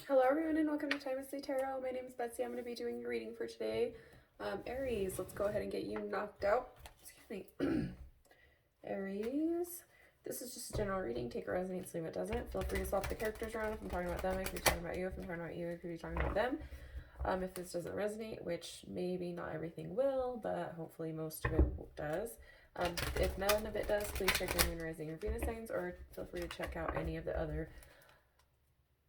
Hello everyone and welcome to Timelessly Tarot. My name is Betsy. I'm going to be doing your reading for today. Aries, let's go ahead and get you knocked out. Excuse me. Aries, this is just a general reading. Take it resonates, leave it doesn't. Feel free to swap the characters around. If I'm talking about them, I could be talking about you. If I'm talking about you, I could be talking about them. If this doesn't resonate, which maybe not everything will, but hopefully most of it does. If none of it does, please check your moon, rising, or Venus signs, or feel free to check out any of the other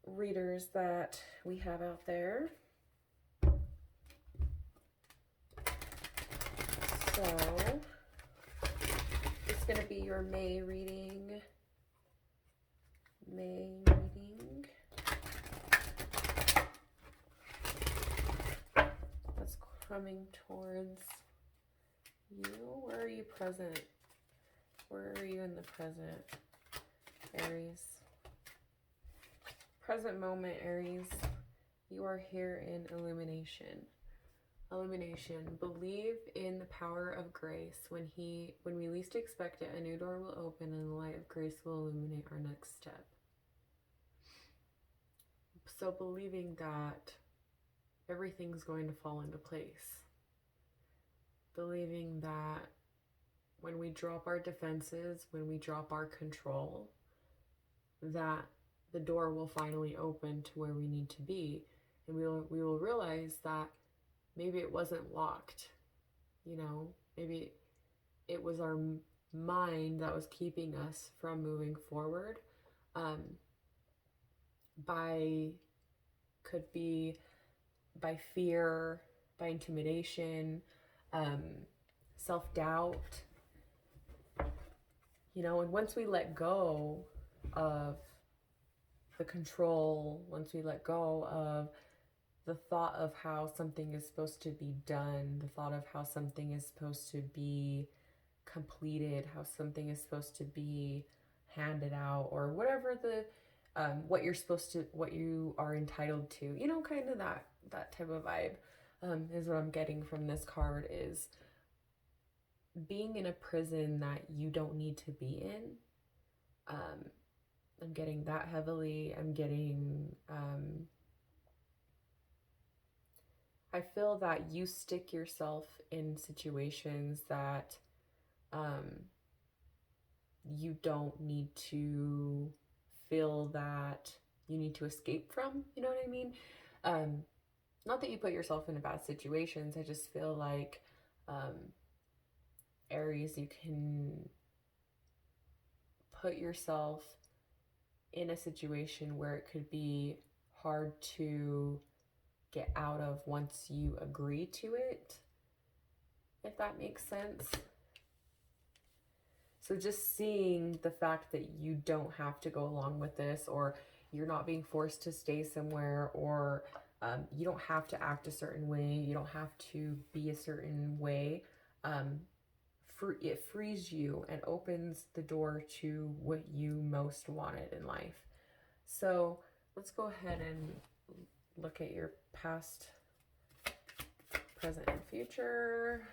readers that we have out there. So it's going to be your May reading. That's coming towards you. Where are you present? Where are you in the present, Aries? Present moment, Aries. You are here in illumination. Illumination. Believe in the power of grace. When we least expect it, a new door will open and the light of grace will illuminate our next step. So believing that everything's going to fall into place. Believing that when we drop our defenses, when we drop our control, that the door will finally open to where we need to be. And we will realize that maybe it wasn't locked, maybe it was our mind that was keeping us from moving forward. Could be by fear, by intimidation, self-doubt, and once we let go of the control, once we let go of the thought of how something is supposed to be done, the thought of how something is supposed to be completed, how something is supposed to be handed out, or whatever what you are entitled to, kind of that type of vibe, is what I'm getting from this card, is being in a prison that you don't need to be in. I'm getting that heavily. I'm getting, I feel that you stick yourself in situations that you don't need to feel that you need to escape from, you know what I mean? Not that you put yourself in bad situations. I just feel like, Aries, you can put yourself in a situation where it could be hard to get out of once you agree to it, if that makes sense. So just seeing the fact that you don't have to go along with this, or you're not being forced to stay somewhere, or you don't have to act a certain way, you don't have to be a certain way, it frees you and opens the door to what you most wanted in life. So let's go ahead and look at your past, present, and future.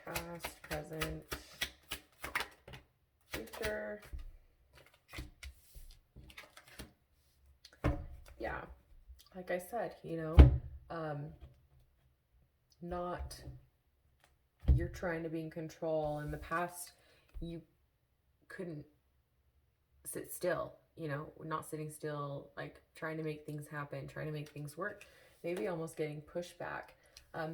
Past, present, future. Yeah, like I said, not you're trying to be in control. In the past, you couldn't sit still, not sitting still, like trying to make things happen, trying to make things work, maybe almost getting pushback.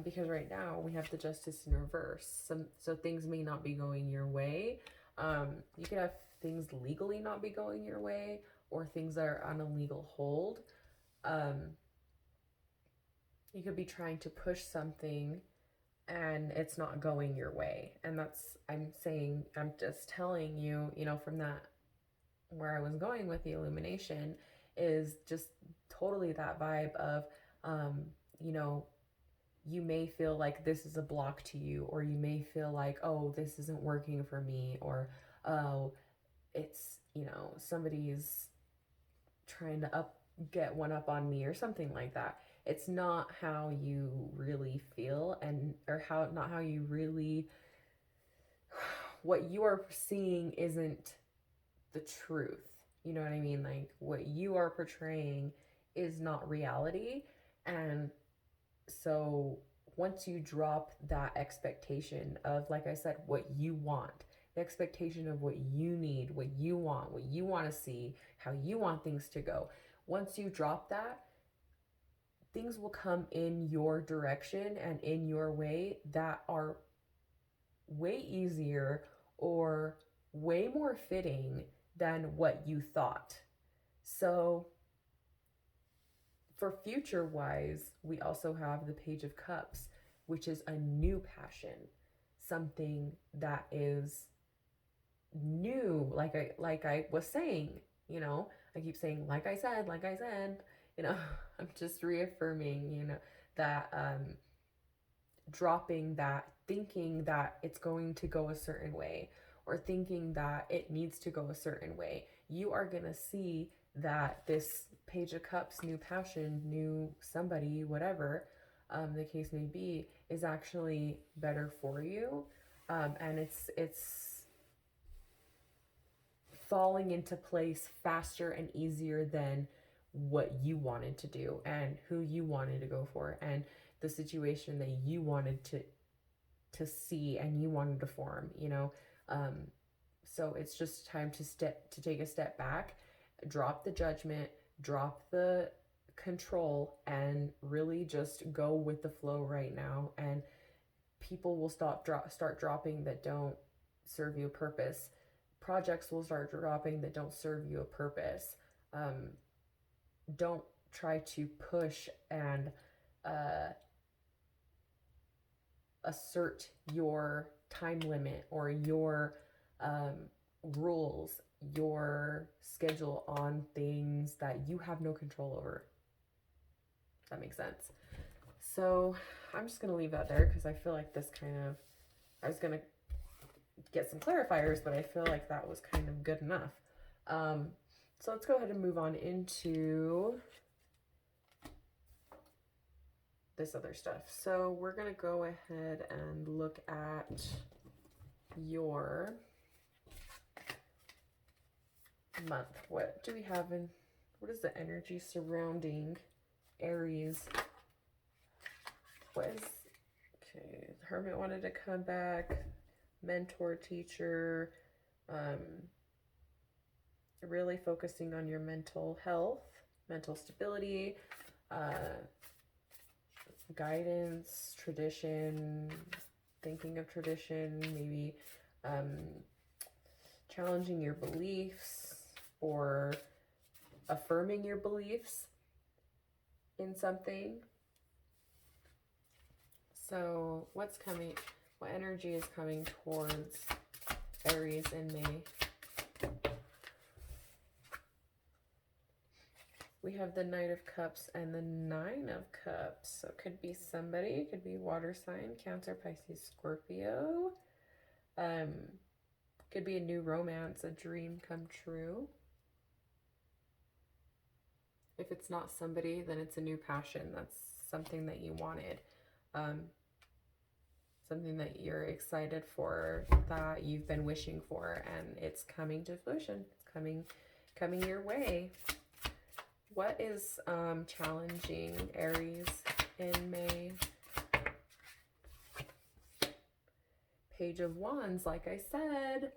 Because right now we have the Justice in reverse. So things may not be going your way. You could have things legally not be going your way, or things that are on a legal hold. You could be trying to push something and it's not going your way. And I'm just telling you, from that, where I was going with the illumination, is just totally that vibe of, you may feel like this is a block to you, or you may feel like, oh, this isn't working for me, or, oh, it's, somebody's trying to get one up on me, or something like that. It's not how you really feel, not how you really, what you are seeing isn't the truth. You know what I mean? Like what you are portraying is not reality. And so once you drop that expectation of, like I said, what you want, the expectation of what you need, what you want to see, how you want things to go, once you drop that, things will come in your direction and in your way that are way easier or way more fitting than what you thought. So, for future wise, we also have the Page of Cups, which is a new passion, something that is new. Like I was saying, I keep saying like I said, I'm just reaffirming, that dropping that, thinking that it's going to go a certain way or thinking that it needs to go a certain way. You are going to see that this Page of Cups, new passion, new somebody, whatever the case may be, is actually better for you. And it's falling into place faster and easier than what you wanted to do and who you wanted to go for and the situation that you wanted to see and you wanted to form, um, so it's just time to take a step back, drop the judgment, drop the control, and really just go with the flow right now. And people will start dropping that don't serve you a purpose. Projects will start dropping that don't serve you a purpose. Don't try to push and uh, assert your time limit or your um, rules, your schedule on things that you have no control over. If that makes sense. So I'm just going to leave that there because I feel like this I was going to get some clarifiers, but I feel like that was kind of good enough. So let's go ahead and move on into this other stuff. So we're going to go ahead and look at your month. What do we have what is the energy surrounding Aries? Okay, the Hermit wanted to come back, mentor, teacher, really focusing on your mental health, mental stability, guidance, tradition, thinking of tradition, maybe challenging your beliefs or affirming your beliefs in something. So what energy is coming towards Aries in May? We have the Knight of Cups and the Nine of Cups. So it could be somebody, it could be water sign, Cancer, Pisces, Scorpio. Could be a new romance, a dream come true. If it's not somebody, then it's a new passion. That's something that you wanted. Something that you're excited for, that you've been wishing for, and it's coming to fruition. It's coming your way. What is challenging Aries in May? Page of Wands, like I said,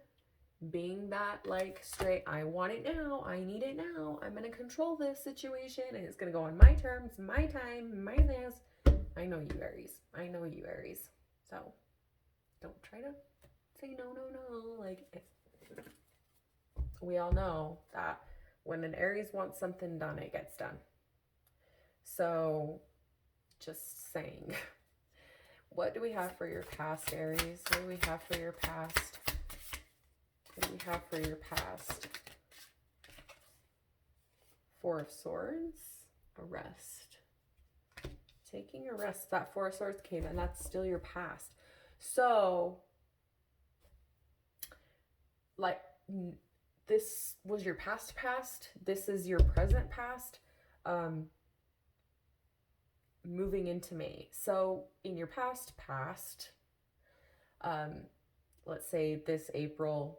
being that straight, I want it now, I need it now, I'm going to control this situation, and it's going to go on my terms, my time, my this. I know you, Aries. I know you, Aries. So don't try to say no. We all know that when an Aries wants something done, it gets done. So just saying. What do we have for your past, Aries? What do we have for your past? What do we have for your past? Four of Swords, a rest. Taking a rest. That Four of Swords came, and that's still your past. So, this was your past. This is your present past. Moving into May. So, in your past, let's say this April,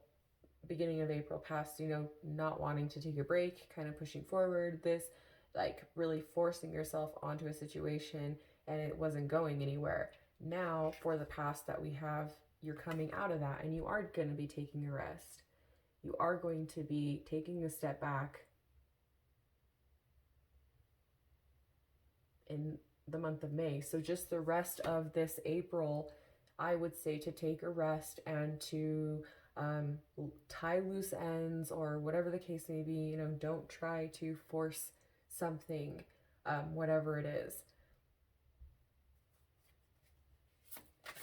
beginning of April past, you know, not wanting to take a break, kind of pushing forward, this like really forcing yourself onto a situation and it wasn't going anywhere. Now, for the past that we have, you're coming out of that and you are going to be taking a rest. You are going to be taking a step back in the month of May. So, just the rest of this April, I would say to take a rest and to tie loose ends or whatever the case may be. You know, don't try to force something, whatever it is.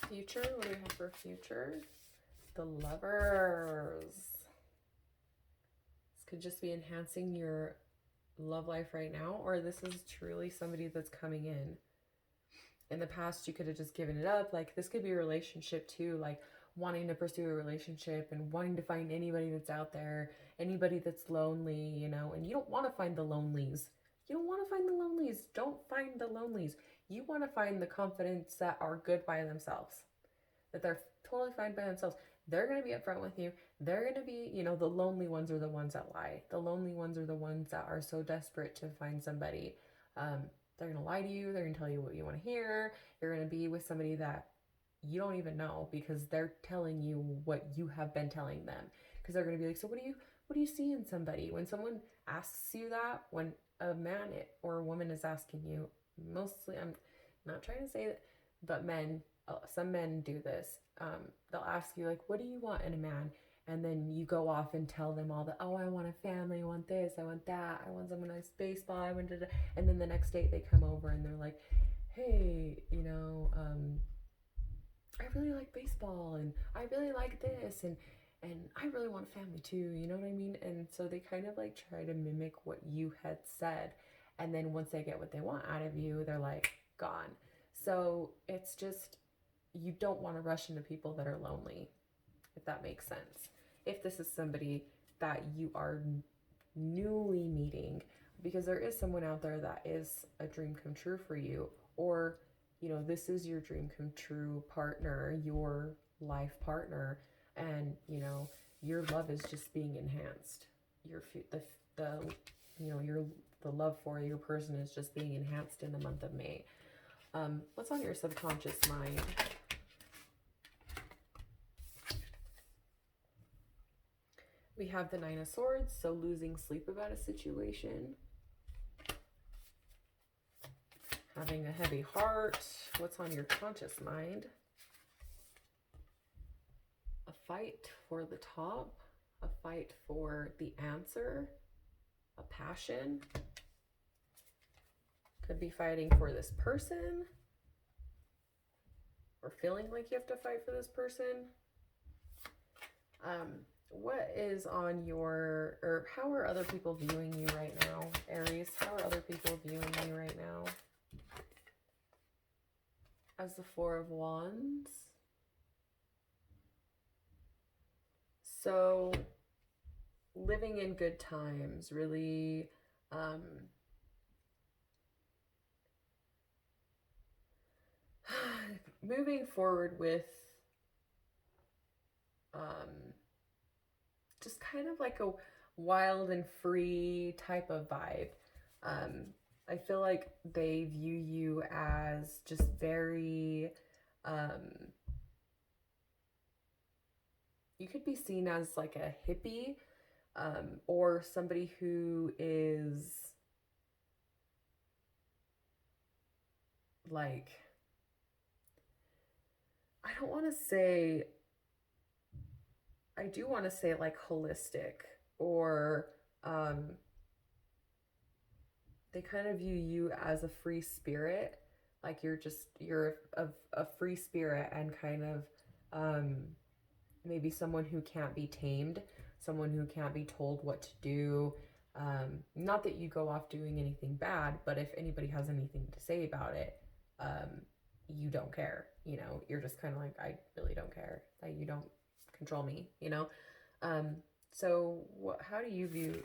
Future, what do we have for future? The Lovers. This could just be enhancing your love life right now, or this is truly somebody that's coming in. In the past, you could have just given it up. Like, this could be a relationship too, like wanting to pursue a relationship and wanting to find anybody that's out there, anybody that's lonely, you know, and you don't want to find the lonelies. You don't want to find the lonelies. Don't find the lonelies. You want to find the confidence that are good by themselves, that they're totally fine by themselves. They're going to be upfront with you. They're going to be, you know, the lonely ones are the ones that lie. The lonely ones are the ones that are so desperate to find somebody. They're going to lie to you. They're going to tell you what you want to hear. You're going to be with somebody that you don't even know because they're telling you what you have been telling them. Because they're going to be like, so what do you see in somebody? When someone asks you that, when a man or a woman is asking you, mostly, I'm not trying to say that, but men, some men do this. They'll ask you, like, what do you want in a man? And then you go off and tell them all the, oh, I want a family, I want this, I want that, I want someone nice baseball, I want da-da. And then the next day they come over and they're like, hey, you know, I really like baseball and I really like this and I really want a family too, you know what I mean? And so they kind of like try to mimic what you had said. And then once they get what they want out of you, they're like gone. So it's just, you don't want to rush into people that are lonely, if that makes sense. If this is somebody that you are newly meeting, because there is someone out there that is a dream come true for you, or, you know, this is your dream come true partner, your life partner, and, you know, your love is just being enhanced. The you know, the love for your person is just being enhanced in the month of May. What's on your subconscious mind? We have the Nine of Swords, so losing sleep about a situation. Having a heavy heart. What's on your conscious mind? A fight for the top. A fight for the answer. A passion. Could be fighting for this person. Or feeling like you have to fight for this person. What is on your, or how are other people viewing you right now, Aries? How are other people viewing you right now? As the Four of Wands. So, living in good times, really, moving forward with, just kind of like a wild and free type of vibe. I feel like they view you as just very, you could be seen as like a hippie, or somebody who is like, I don't want to say, I do want to say like holistic, or they kind of view you as a free spirit, like you're a free spirit and kind of maybe someone who can't be tamed, someone who can't be told what to do. Not that you go off doing anything bad, but if anybody has anything to say about it, you don't care, you know, you're just kind of like, I really don't care, that you don't control me, you know. So how do you view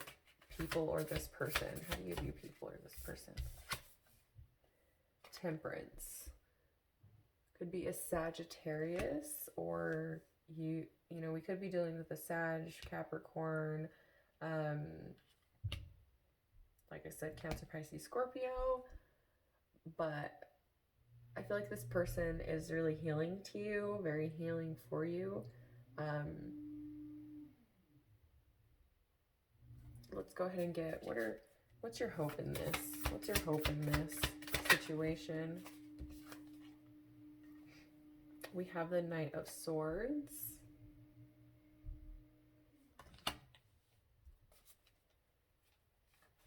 people or this person? How do you view people or this person? Temperance. Could be a Sagittarius, or you know, we could be dealing with a Sag, Capricorn, like I said, Cancer, Pisces, Scorpio, but I feel like this person is really healing to you, very healing for you. Let's go ahead and get, what's your hope in this? What's your hope in this situation? We have the Knight of Swords.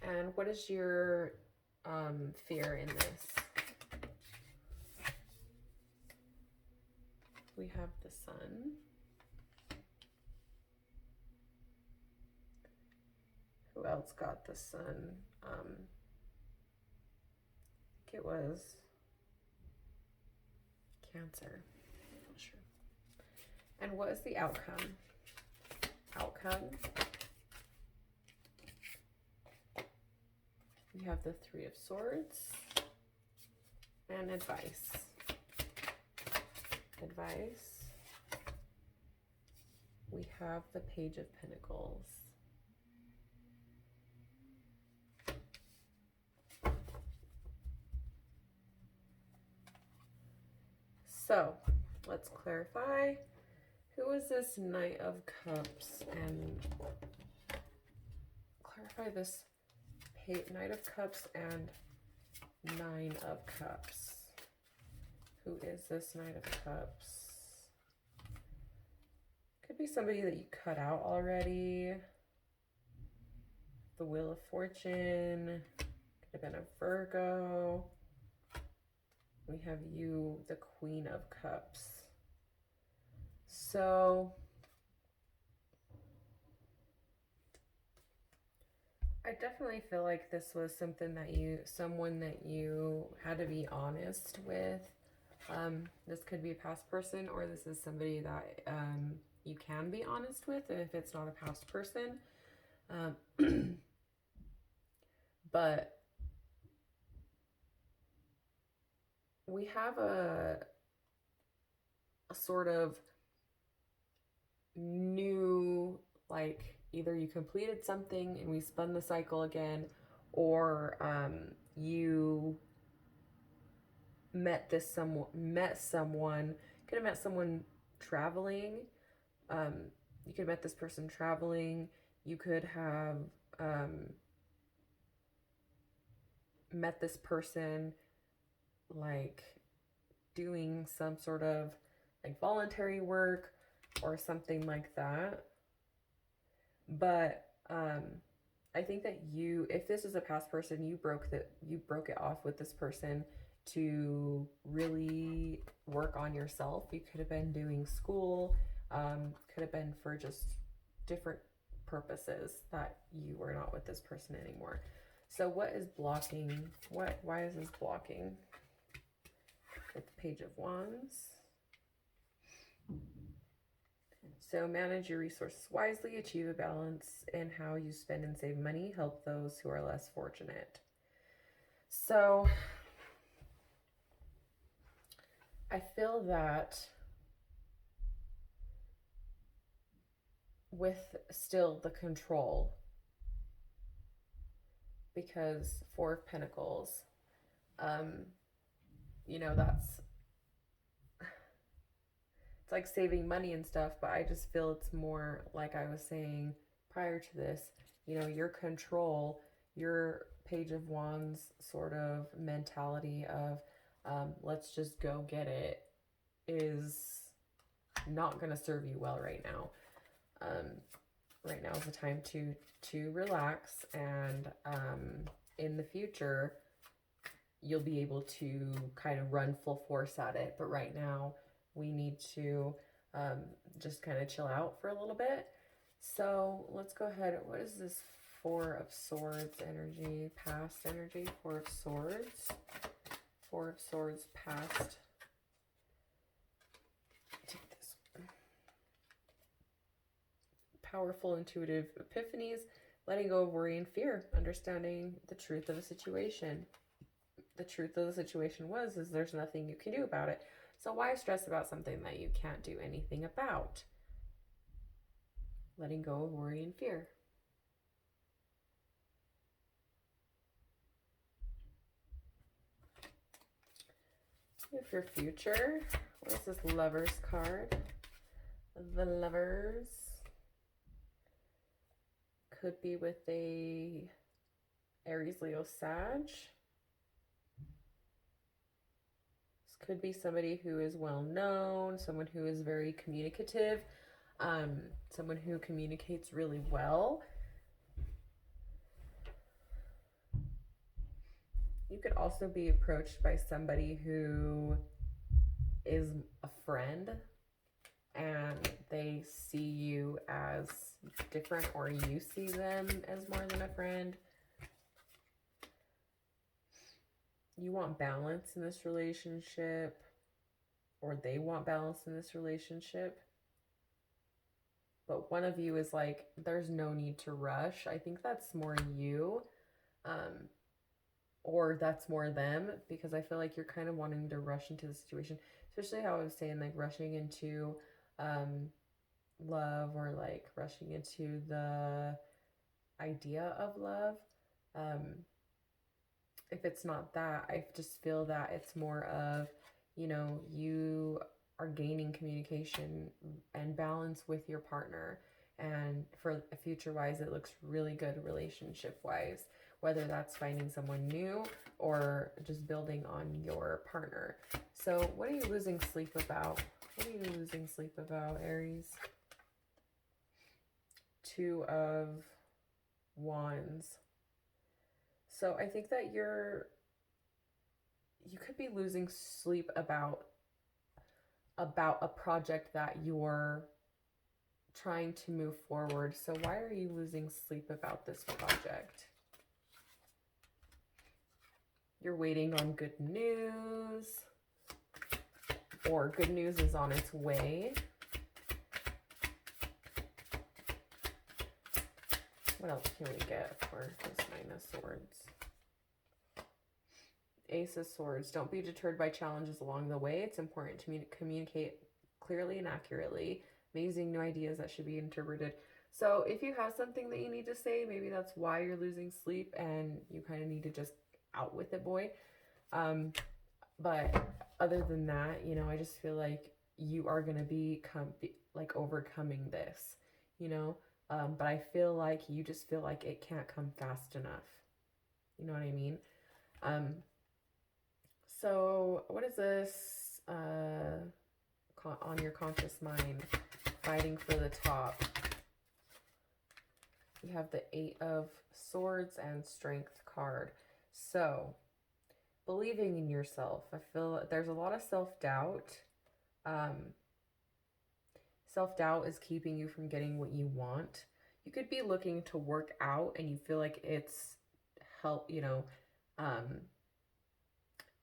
And what is your fear in this? We have the Sun. Who else got the Sun? I think it was Cancer. Not sure. And what is the outcome? Outcome. We have the Three of Swords. And advice. Advice. We have the Page of Pentacles. So, let's clarify. Who is this Knight of Cups? And clarify this Knight of Cups and Nine of Cups. Who is this Knight of Cups? Could be somebody that you cut out already. The Wheel of Fortune. Could have been a Virgo. We have you, the Queen of Cups. So I definitely feel like this was something that someone that you had to be honest with. This could be a past person, or this is somebody that you can be honest with if it's not a past person. But we have a sort of new, like, either you completed something and we spun the cycle again, or you met someone, could have met someone traveling. You could have met this person traveling. You could have met this person like doing some sort of like voluntary work or something like that. But I think that if this is a past person, you broke it off with this person to really work on yourself. You could have been doing school, could have been for just different purposes that you were not with this person anymore. So what is blocking? Why is this blocking? With the Page of Wands. So manage your resources wisely, achieve a balance in how you spend and save money, help those who are less fortunate. So I feel that with still the control, because Four of Pentacles, you know, it's like saving money and stuff, but I just feel it's more like I was saying prior to this, you know, your control, your Page of Wands sort of mentality of let's just go get it is not going to serve you well right now. Right now is the time to relax, and in the future you'll be able to kind of run full force at it. But right now we need to just kind of chill out for a little bit. So let's go ahead. What is this Four of Swords energy? Past energy. Four of Swords. Four of Swords past. Take this one. Powerful intuitive epiphanies. Letting go of worry and fear. Understanding the truth of a situation. The truth of the situation is there's nothing you can do about it. So why stress about something that you can't do anything about? letting go of worry and fear. If your future, what is this Lovers card? The Lovers could be with a Aries, Leo, Sag. This could be somebody who is well known, someone who is very communicative, someone who communicates really well. You could also be approached by somebody who is a friend and they see you as different, or you see them as more than a friend. You want balance in this relationship, or they want balance in this relationship. But one of you is like, there's no need to rush. I think that's more you. Or that's more them, because I feel like you're kind of wanting to rush into the situation, especially how I was saying, like rushing into love, or like rushing into the idea of love. If it's not that, I just feel that it's more of, you are gaining communication and balance with your partner, and for future wise it looks really good relationship wise, whether that's finding someone new or just building on your partner. So what are you losing sleep about? What are you losing sleep about, Aries? Two of Wands. So I think that you could be losing sleep about a project that you're trying to move forward. So why are you losing sleep about this project? You're waiting on good news, or good news is on its way. What else can we get for this Nine of Swords? Ace of Swords. Don't be deterred by challenges along the way. It's important to communicate clearly and accurately. Amazing new ideas that should be interpreted. So if you have something that you need to say, maybe that's why you're losing sleep and you kind of need to just out with it, boy. But other than that, I just feel like you are going to be like overcoming this, but I feel like you just feel like it can't come fast enough. You know what I mean? So what is this on your conscious mind? Fighting for the top. You have the Eight of Swords and Strength card. So believing in yourself. I feel there's a lot of self-doubt. Self-doubt is keeping you from getting what you want. You could be looking to work out and you feel like it's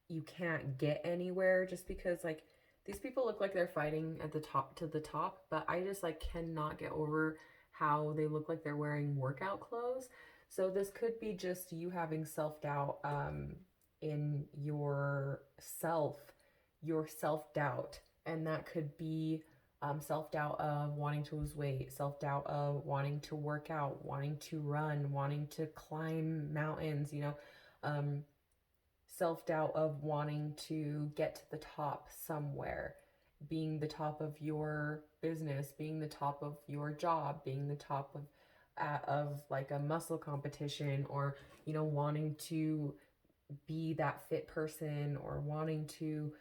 you can't get anywhere just because like these people look like they're fighting at the top to the top, but I just like cannot get over how they look like they're wearing workout clothes. So this could be just you having self-doubt in your self-doubt, and that could be self-doubt of wanting to lose weight, self-doubt of wanting to work out, wanting to run, wanting to climb mountains, self-doubt of wanting to get to the top somewhere, being the top of your business, being the top of your job, being the top of like a muscle competition, or wanting to be that fit person, or wanting to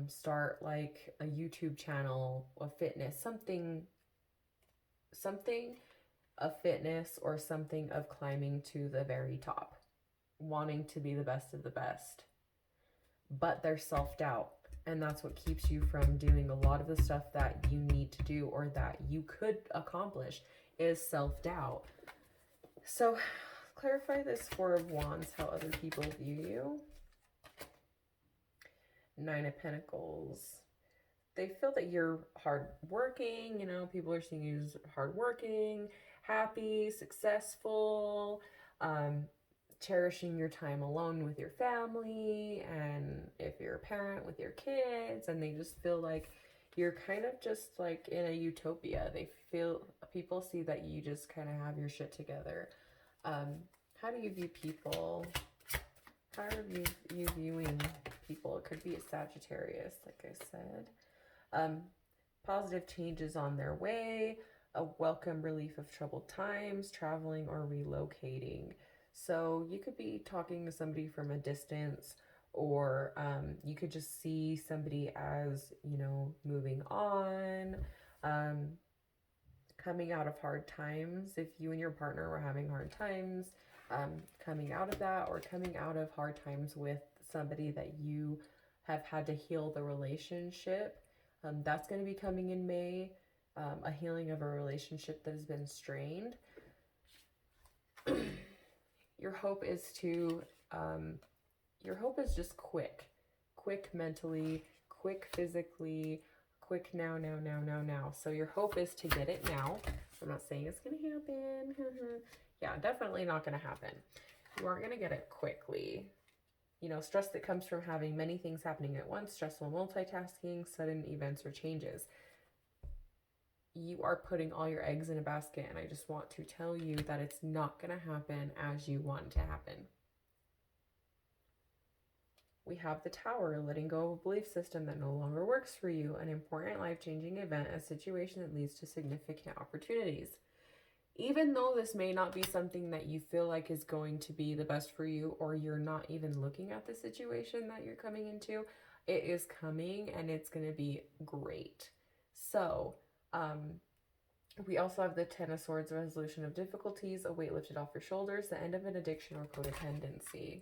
start like a YouTube channel of fitness, something of fitness, or something of climbing to the very top, wanting to be the best of the best. But there's self-doubt, and that's what keeps you from doing a lot of the stuff that you need to do or that you could accomplish, is self-doubt. So clarify this Four of Wands, how other people view you. Nine of Pentacles. They feel that you're hardworking, people are seeing you as hardworking, happy, successful, cherishing your time alone with your family, and if you're a parent, with your kids, and they just feel like, you're kind of just like in a utopia. People see that you just kind of have your shit together. How do you view people? How are you viewing people? It could be a Sagittarius, like I said. Positive changes on their way, a welcome relief of troubled times, traveling or relocating. So you could be talking to somebody from a distance, or you could just see somebody as, moving on, um, coming out of hard times. If you and your partner were having hard times, coming out of that, or coming out of hard times with somebody that you have had to heal the relationship. That's going to be coming in May. A healing of a relationship that has been strained. Your hope is just quick mentally, quick physically, quick now. So your hope is to get it now. I'm not saying it's going to happen. Yeah, definitely not going to happen. You aren't going to get it quickly. Stress that comes from having many things happening at once, stressful multitasking, sudden events or changes. You are putting all your eggs in a basket, and I just want to tell you that it's not going to happen as you want to happen. We have the Tower, letting go of a belief system that no longer works for you, an important life-changing event, a situation that leads to significant opportunities. Even though this may not be something that you feel like is going to be the best for you, or you're not even looking at the situation that you're coming into, it is coming and it's going to be great. So, we also have the Ten of Swords, resolution of difficulties, a weight lifted off your shoulders, the end of an addiction or codependency.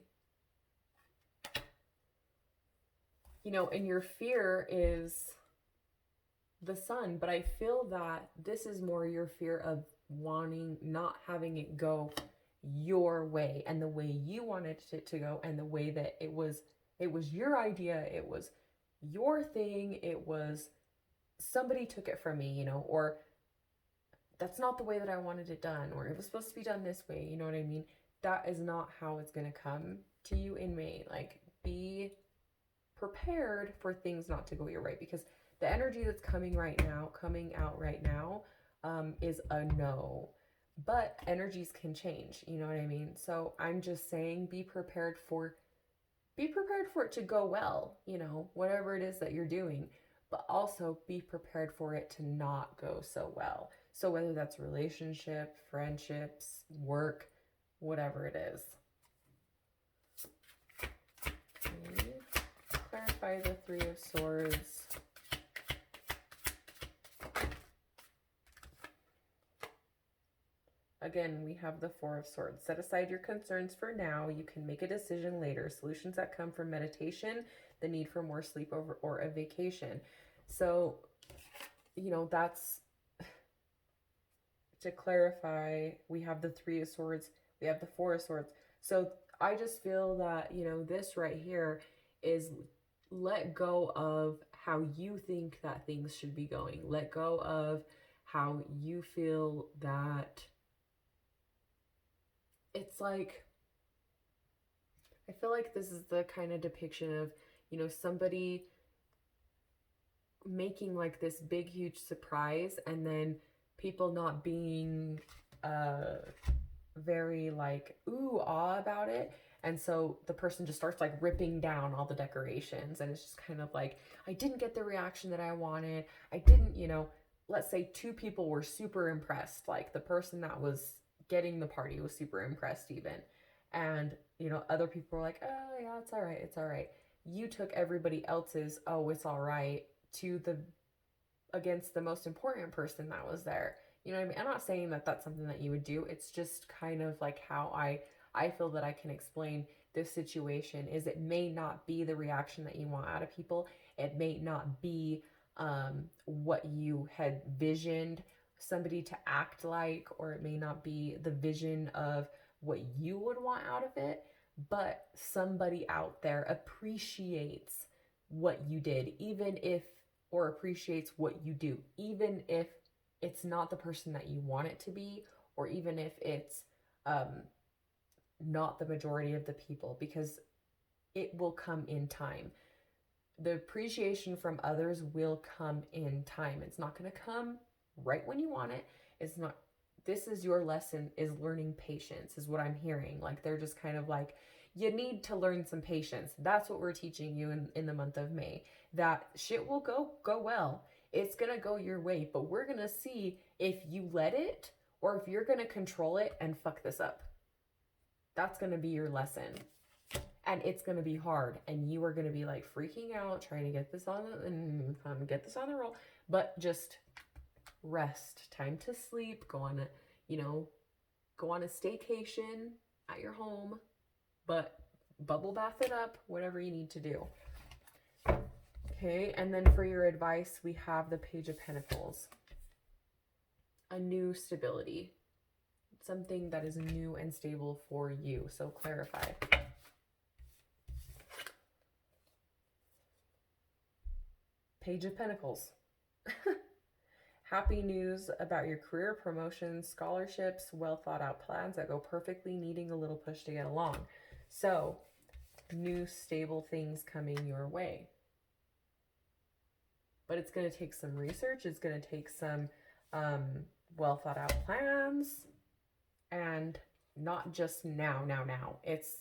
And your fear is the Sun, but I feel that this is more your fear of not having it go your way and the way you wanted it to go, and the way that it was your idea, it was your thing, it was somebody took it from me, or that's not the way that I wanted it done, or it was supposed to be done this way, you know what I mean? That is not how it's going to come to you in May. Like, be prepared for things not to go your way, because the energy that's coming out right now, is a no. But energies can change, you know what I mean? So I'm just saying, be prepared for it to go well, whatever it is that you're doing, but also be prepared for it to not go so well. So whether that's relationship, friendships, work, whatever it is. Okay. Clarify the Three of Swords. Again, we have the Four of Swords. Set aside your concerns for now. You can make a decision later. Solutions that come from meditation, the need for more sleep or a vacation. So, that's to clarify. We have the Three of Swords. We have the Four of Swords. So I just feel that, this right here is let go of how you think that things should be going. Let go of how you feel that it's like, I feel like this is the kind of depiction of, somebody making like this big, huge surprise, and then people not being very like awe about it. And so the person just starts like ripping down all the decorations, and it's just kind of like, I didn't get the reaction that I wanted. I didn't, let's say two people were super impressed. Like the person that was getting the party was super impressed even. And, other people were like, oh yeah, it's all right. It's all right. You took everybody else's, oh, it's all right, against the most important person that was there. You know what I mean? I'm not saying that that's something that you would do. It's just kind of like how I feel that I can explain this situation is, it may not be the reaction that you want out of people. It may not be what you had visioned somebody to act like, or it may not be the vision of what you would want out of it, but somebody out there appreciates what you did, or appreciates what you do, even if it's not the person that you want it to be, or even if it's not the majority of the people, because it will come in time. the appreciation from others will come in time. It's not going to come right when you want it. It's not, this is your lesson, is learning patience, is what I'm hearing. Like they're just kind of like, you need to learn some patience. That's what we're teaching you in the month of May. That shit will go well. It's going to go your way, but we're going to see if you let it or if you're going to control it and fuck this up. That's going to be your lesson. And it's going to be hard. And you are going to be like freaking out, trying to get this on the roll. But just rest. Time to sleep. Go on a staycation at your home. But bubble bath it up, whatever you need to do. Okay, and then for your advice, we have the Page of Pentacles. A new stability. Something that is new and stable for you. So clarify. Page of Pentacles. Happy news about your career, promotions, scholarships, well thought out plans that go perfectly, needing a little push to get along. So, new stable things coming your way. But it's going to take some research. It's going to take some well thought out plans, and not just now. It's,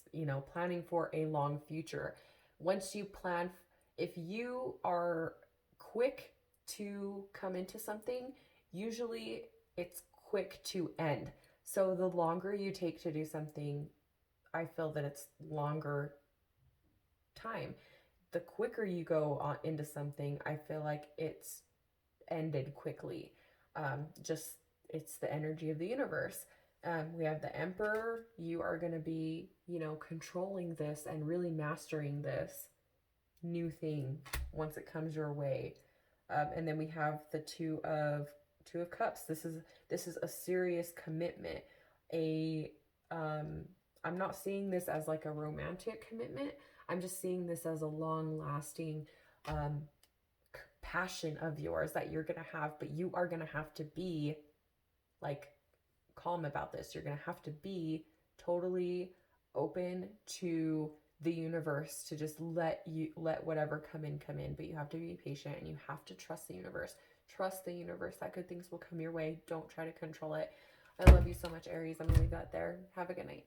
planning for a long future. Once you plan, if you are quick to come into something, usually it's quick to end. So the longer you take to do something, I feel that it's longer time. The quicker you go on into something, I feel like it's ended quickly. It's the energy of the universe. We have the Emperor. You are going to be, controlling this and really mastering this new thing once it comes your way. And then we have the Two of Cups. This is a serious commitment. I'm not seeing this as like a romantic commitment. I'm just seeing this as a long-lasting passion of yours that you're gonna have, but you are gonna have to be like calm about this. You're gonna have to be totally open to the universe to just let whatever come in, but you have to be patient and you have to trust the universe. Trust the universe that good things will come your way. Don't try to control it. I love you so much, Aries. I'm gonna leave that there. Have a good night.